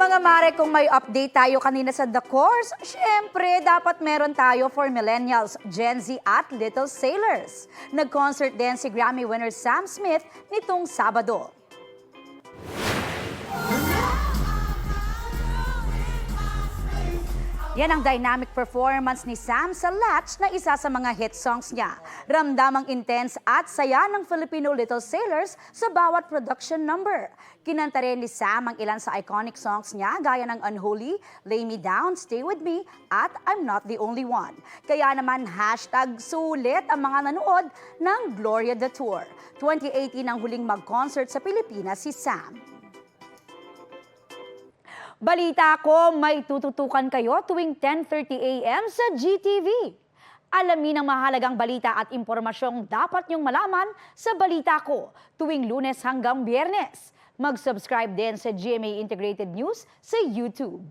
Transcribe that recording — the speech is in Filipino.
Mga mare, kung may update tayo kanina sa The Course, syempre dapat meron tayo for millennials, Gen Z at Little Sailors. Nag-concert din si Grammy winner Sam Smith nitong Sabado. Yan ang dynamic performance ni Sam sa Latch na isa sa mga hit songs niya. Ramdamang intense at saya ng Filipino Little Sailors sa bawat production number. Kinanta rin ni Sam ang ilan sa iconic songs niya gaya ng Unholy, Lay Me Down, Stay With Me at I'm Not The Only One. Kaya naman #sulit ang mga nanood ng Gloria the Tour. 2018 ang huling mag-concert sa Pilipinas si Sam. Balita ko, may tututukan kayo tuwing 10:30 a.m. sa GTV. Alamin ang mahalagang balita at impormasyong dapat niyong malaman sa Balita Ko tuwing Lunes hanggang Biyernes. Mag-subscribe din sa GMA Integrated News sa YouTube.